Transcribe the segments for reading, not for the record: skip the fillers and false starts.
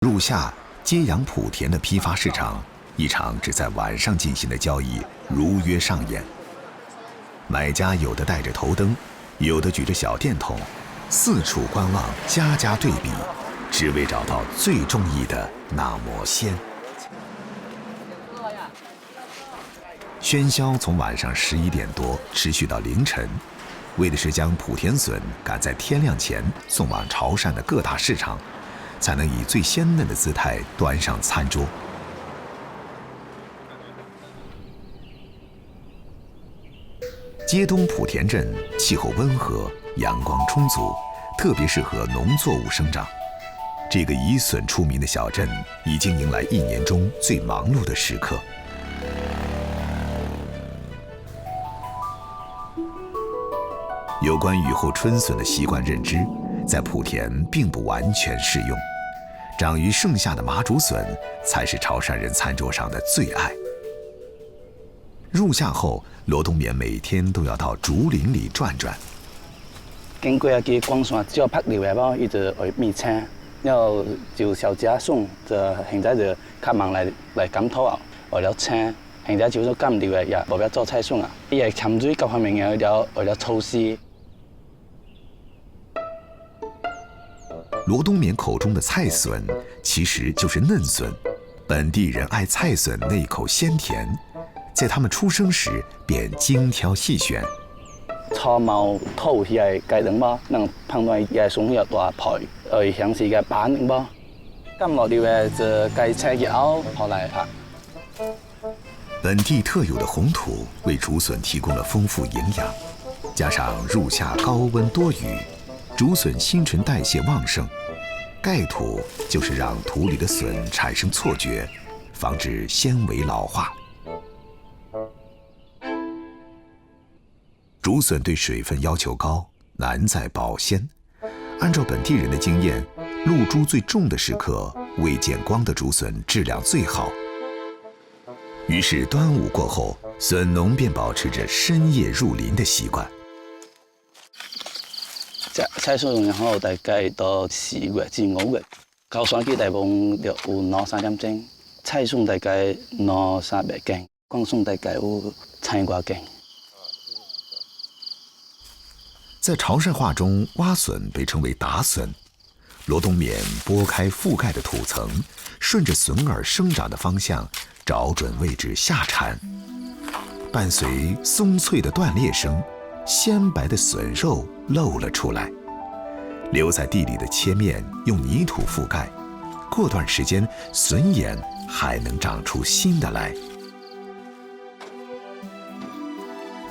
入夏揭阳莆田的批发市场，一场只在晚上进行的交易如约上演。买家有的带着头灯，有的举着小电筒，四处观望，家家对比，只为找到最中意的那抹鲜。喧嚣从晚上11点多持续到凌晨，为的是将莆田笋赶在天亮前送往潮汕的各大市场，才能以最鲜嫩的姿态端上餐桌。街东莆田镇气候温和，阳光充足，特别适合农作物生长。这个以笋出名的小镇，已经迎来1年中最忙碌的时刻。有关雨后春笋的习惯认知，在莆田并不完全适用。长于盛夏的麻竹笋，才是潮汕人餐桌上的最爱。入夏后，罗东冕每天都要到竹林里转转。經過一啲光線，只要拍料嘅包，伊就會滅青。要就小家送，就現在就較忙嚟減土啊，為了青。現在就做減料嘅，也無必做菜餸啊。伊係潛水各方面嘅，為了措施。罗东冕口中的菜笋，其實就是嫩笋。本地人愛菜笋那一口鮮甜，在他們出生時便精挑細選。初毛土是係計定麼？能判斷係送入大排，響是嘅板定麼？咁落料嘅就計青葉藕學嚟拍。本地特有的紅土為竹笋提供了豐富營養，加上入夏高溫多雨，竹笋新陳代謝旺盛。蓋土就是讓土裡的笋產生錯覺，防止纖維老化。竹笋對水分要求高，難在保鮮。按照本地人的經驗，露珠最重的時刻，未見光的竹笋質量最好。於是端午過後，笋農便保持着深夜入林的習慣。菜餸然後大概到4月至5月，高山期大部分就有2-3點鐘，菜餸大概2-300斤，光餸大概有1000多斤。在潮汕話中，挖笋被稱為打笋。羅東冕撥開覆蓋的土層，順着笋兒生長的方向，找準位置下鏟。伴隨鬆脆的斷裂聲，鮮白的笋肉露了出來。留在地裡的切面用泥土覆蓋，過段時間，笋眼還能長出新的來。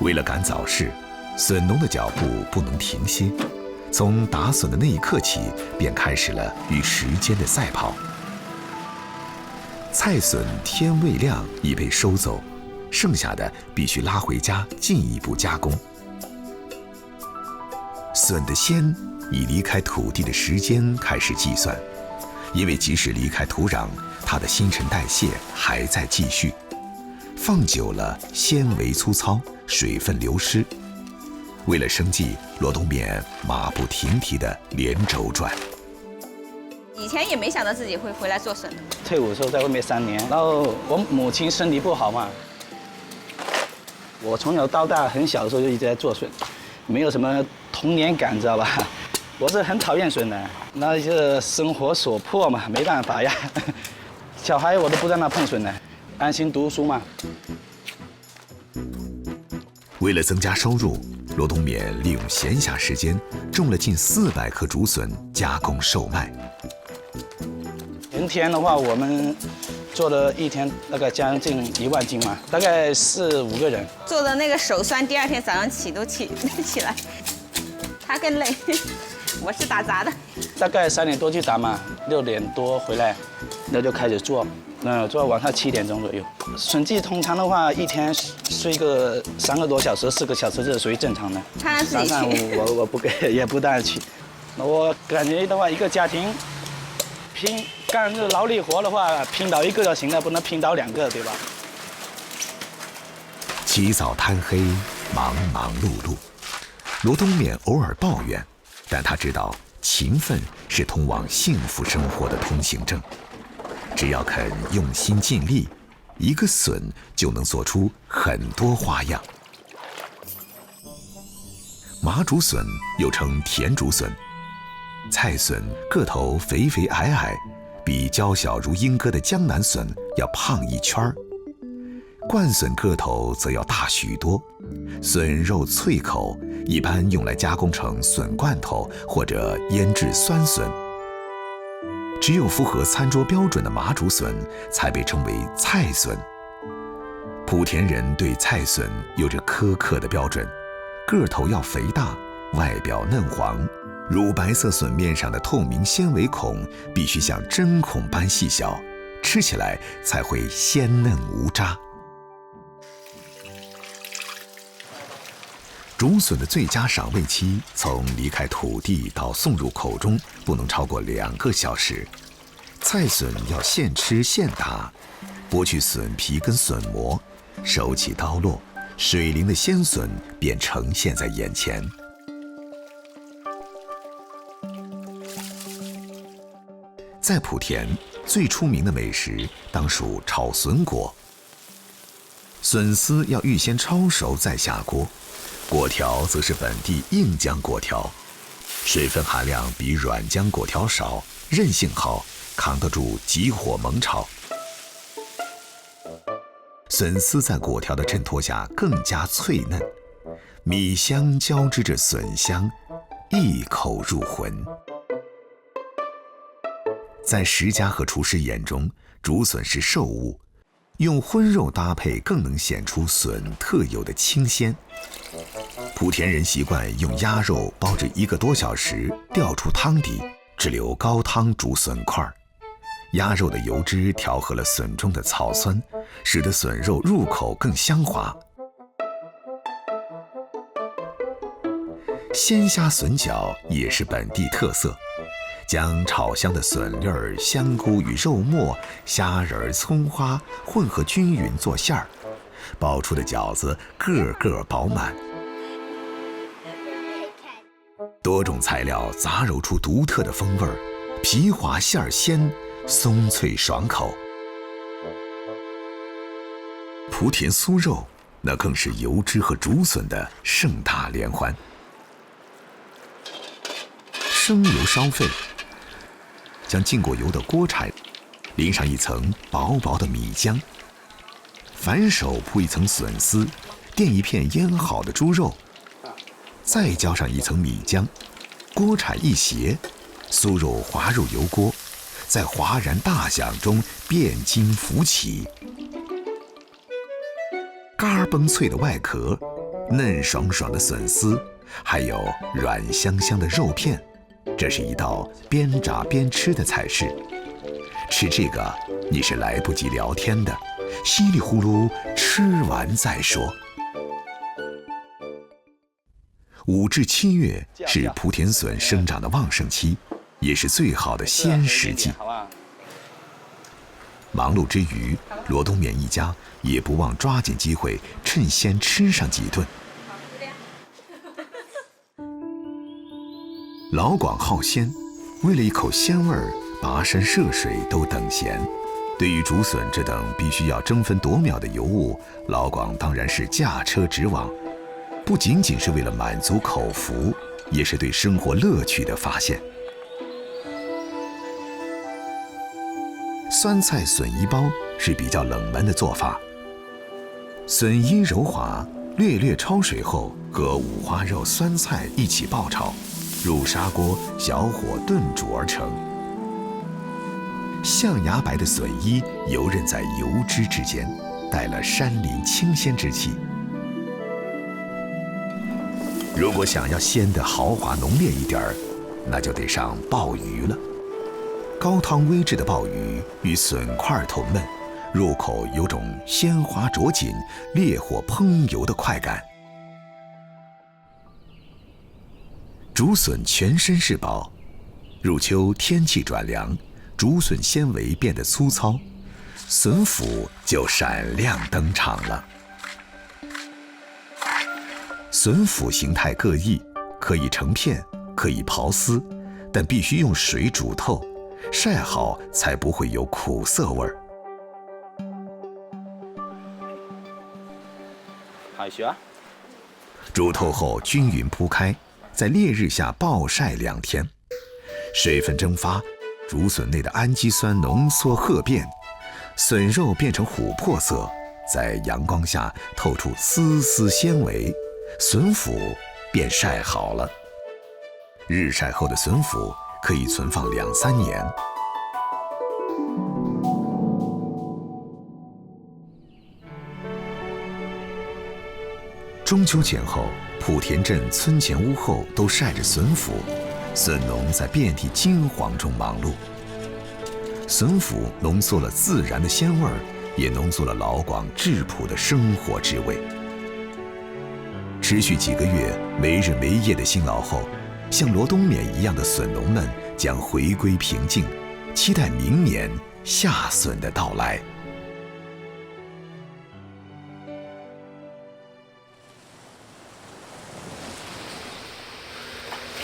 為了趕早市，笋農的腳步不能停歇，從打笋的那一刻起，便開始了與時間的賽跑。菜笋天未亮已被收走，剩下的必須拉回家進一步加工。笋的鮮以離開土地的時間開始計算，因為即使離開土壤，它的新陳代謝還在繼續。放久了，纖維粗糙，水分流失。為了生計，羅東冕馬不停蹄地連軸轉。以前也沒想到自己會回來做笋的。退伍的時候在外面3年，然後我母親身體不好嘛，我從小到大很小的時候就一直在做笋，沒有什麼童年感，知道吧？我是很討厭笋的，那就是生活所迫嘛，沒辦法呀。小孩我都不讓他碰笋的，安心讀書嘛。為了增加收入，羅東冕利用閒暇時間種了近400棵竹笋，加工售賣。全天的話，我們做了一天大概將近1萬斤嘛，大概4-5個人。做的那個手酸，第2天早上起都起來，他更累。我是打雜的。大概3點多去打嘛，6點多回來，那就開始做，做到晚上7點鐘左右。笋季通常的話，一天睡個3個多小時、4個小時，這是屬於正常的。他自己去。我不給，也不帶去。我感覺的話，一個家庭拼幹這勞力活的話，拼到1個就行了，不能拼到2個，對吧？起早貪黑，忙忙碌碌。羅東冕偶爾抱怨，但他知道勤奋是通往幸福生活的通行证。只要肯用心尽力，一个笋就能做出很多花样。麻竹笋又称甜竹笋，菜笋个头肥肥矮矮，比娇小如莺歌的江南笋要胖一圈儿。冠笋个头则要大许多，笋肉脆口，一般用来加工成笋罐头或者腌制酸笋。只有符合餐桌标准的麻竹笋才被称为菜笋。莆田人对菜笋有着苛刻的标准，个头要肥大，外表嫩黄，乳白色笋面上的透明纤维孔必须像针孔般细小，吃起来才会鲜嫩无渣。竹笋的最佳赏味期，从离开土地到送入口中不能超过2个小时。菜笋要现吃现打，剥去笋皮跟笋膜，手起刀落，水灵的鲜笋便呈现在眼前。在莆田，最出名的美食当属炒笋果。笋丝要预先焯熟再下锅，果条则是本地硬浆果条，水分含量比软浆果条少，韧性好，扛得住急火猛炒。笋丝在果条的衬托下更加脆嫩，米香交织着笋香，一口入魂。在食家和厨师眼中，竹笋是兽物，用荤肉搭配更能显出笋特有的清鲜。莆田人习惯用鸭肉煲至1个多小时，吊出汤底，只留高汤煮笋块。鸭肉的油脂调和了笋中的草酸，使得笋肉入口更香滑。鲜虾笋饺也是本地特色，将炒香的笋粒儿、香菇与肉末、虾仁、葱花混合均匀做馅儿，包出的饺子个个饱满。多种材料杂糅出独特的风味儿，皮滑馅儿鲜，松脆爽口。莆田酥肉那更是油脂和竹笋的盛大联欢。生油烧沸，将浸过油的锅铲淋上一层薄薄的米浆，反手铺一层笋丝，垫一片腌好的猪肉，再浇上一层米浆，锅铲一斜，酥肉滑入油锅，在哗然大响中变筋浮起。嘎嘣脆的外壳，嫩爽爽的笋丝，还有软香香的肉片，这是一道边炸边吃的菜式。吃这个你是来不及聊天的，稀里呼噜吃完再说。5至7月是莆田笋生长的旺盛期，也是最好的鲜食季。忙碌之余，罗东冕一家也不忘抓紧机会，趁鲜吃上几顿。老广好鲜，为了一口鲜味儿，跋山涉水都等闲。对于竹笋这等必须要争分夺秒的尤物，老广当然是驾车直往，不仅仅是为了满足口福，也是对生活乐趣的发现。酸菜笋衣包是比较冷门的做法，笋衣柔滑，略略焯水后和五花肉、酸菜一起爆炒，入砂锅小火炖煮而成。象牙白的笋衣游刃在油脂之间，带了山林清鲜之气。如果想要鲜的豪华浓烈一点儿，那就得上鲍鱼了。高汤煨制的鲍鱼与笋块同焖，入口有种鲜花着锦、烈火烹油的快感。竹笋全身是宝，入秋天气转凉，竹笋纤维变得粗糙，笋脯就闪亮登场了。笋脯形态各异，可以成片，可以刨丝，但必须用水煮透，晒好才不会有苦涩味儿。好学。煮透后均匀铺开，在烈日下暴晒2天，水分蒸发，竹笋内的氨基酸浓缩褐变，笋肉变成琥珀色，在阳光下透出丝丝纤维，笋脯便晒好了。日晒后的笋脯可以存放2、3年。中秋前后，莆田镇村前屋后都晒着笋脯，笋农在遍地金黄中忙碌。笋脯浓缩了自然的鲜味儿，也浓缩了老广质朴的生活之味。持续几个月没日没夜的辛劳后，像罗冬冕一样的笋农们将回归平静，期待明年夏笋的到来。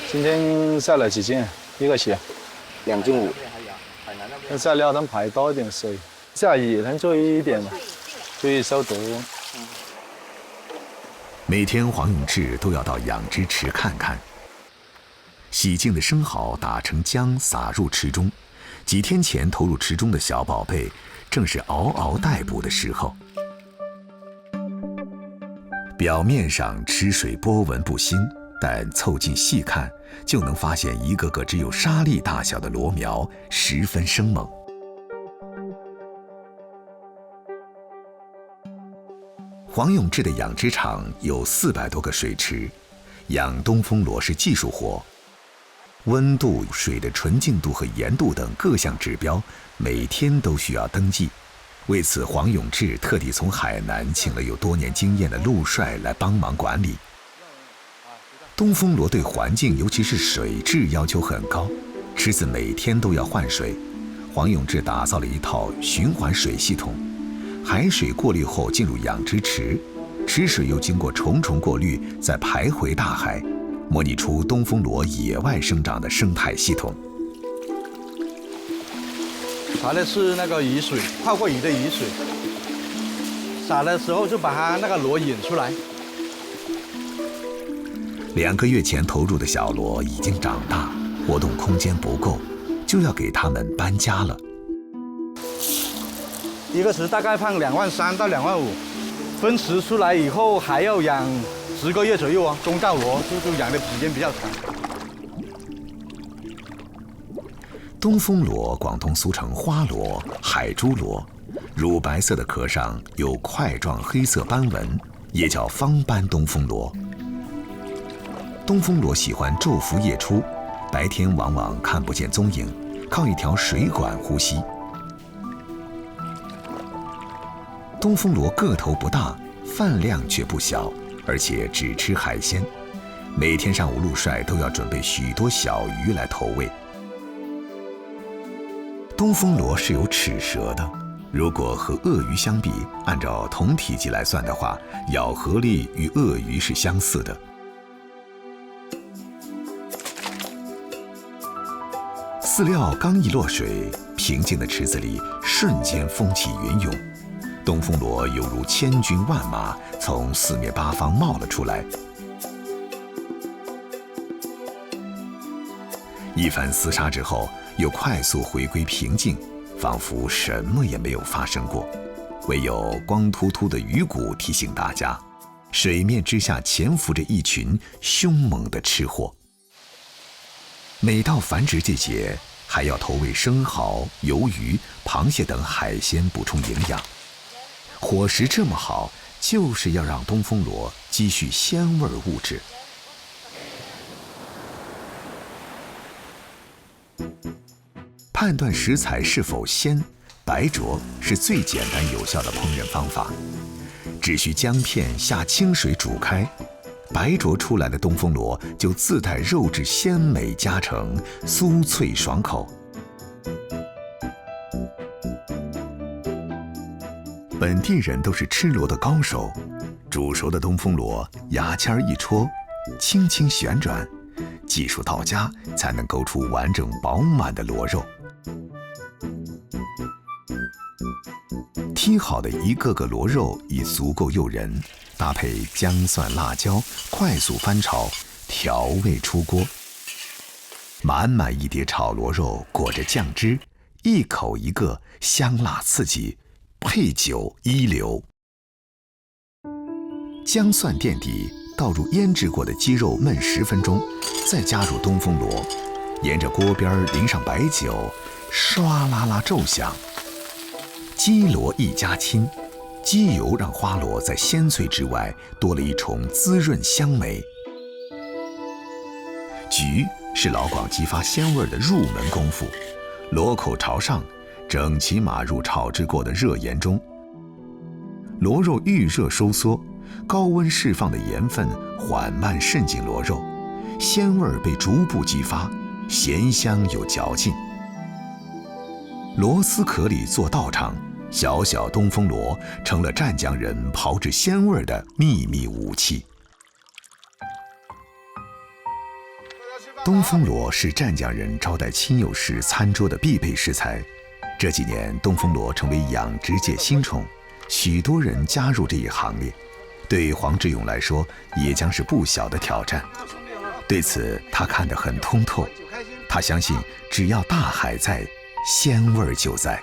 今天晒了几斤？一个鞋2斤5。那再料能排多一点水，下雨能注意一点嘛，注意消毒。每天黄永志都要到养殖池看看。洗净的生蚝打成浆撒入池中，几天前投入池中的小宝贝，正是嗷嗷待哺的时候。表面上池水波纹不兴，但凑近细看，就能发现一个个只有沙粒大小的螺苗，十分生猛。黄永志的养殖场有400多个水池，养东风螺是技术活，温度、水的纯净度和盐度等各项指标，每天都需要登记。为此，黄永志特地从海南请了有多年经验的陆帅来帮忙管理。东风螺对环境，尤其是水质要求很高，池子每天都要换水。黄永志打造了一套循环水系统，海水过滤后进入养殖池，池水又经过重重过滤，再排回大海，模拟出东风螺野外生长的生态系统。撒的是那个雨水，泡过鱼的雨水。撒的时候就把它那个螺引出来。2个月前投入的小螺已经长大，活动空间不够，就要给它们搬家了。一个池大概放23000到25000，分池出来以后还要养10个月左右哦。公道螺就养的时间比较长。东风螺，广东俗称花螺、海珠螺，乳白色的壳上有块状黑色斑纹，也叫方斑东风螺。东风螺喜欢昼伏夜出，白天往往看不见踪影，靠一条水管呼吸。东风螺个头不大，饭量却不小，而且只吃海鲜。每天上午，陆帅都要准备许多小鱼来投喂。东风螺是有齿舌的，如果和鳄鱼相比，按照同体积来算的话，咬合力与鳄鱼是相似的。饲料刚一落水，平静的池子里瞬间风起云涌，东风螺犹如千军万马从四面八方冒了出来。一番厮杀之后，又快速回归平静，仿佛什么也没有发生过。唯有光秃秃的鱼骨提醒大家，水面之下潜伏着一群凶猛的吃货。每到繁殖季节，还要投喂生蚝、鱿鱼、螃蟹等海鲜补充营养。伙食这么好，就是要让东风螺积蓄鲜味物质。判断食材是否鲜，白灼是最简单有效的烹饪方法。只需姜片下清水煮开，白灼出来的东风螺就自带肉质鲜美加成，酥脆爽口。本地人都是吃螺的高手，煮熟的东风螺牙签一戳，轻轻旋转，技术到家，才能勾出完整饱满的螺肉。剔好的一个个螺肉已足够诱人，搭配姜蒜辣椒，快速翻炒，调味出锅。满满一碟炒螺肉，裹着酱汁，一口一个，香辣刺激，配酒一流。姜蒜垫底，倒入腌制过的鸡肉焖10分钟，再加入东风螺，沿着锅边淋上白酒，唰啦啦骤响。鸡螺一家亲，鸡油让花螺在鲜脆之外多了一重滋润香美。焗是老广激发鲜味的入门功夫，螺口朝上，整齐码入炒制过的热盐中。螺肉预热收缩，高温释放的盐分缓慢渗进螺肉，鲜味被逐步激发，咸香有嚼劲。螺丝壳里做道场，小小东风螺成了湛江人炮制鲜味的秘密武器。东风螺是湛江人招待亲友时餐桌的必备食材。这几年，东风螺成为养殖界新宠，许多人加入这一行列。对黄志勇来说，也将是不小的挑战。对此，他看得很通透。他相信，只要大海在，鲜味就在。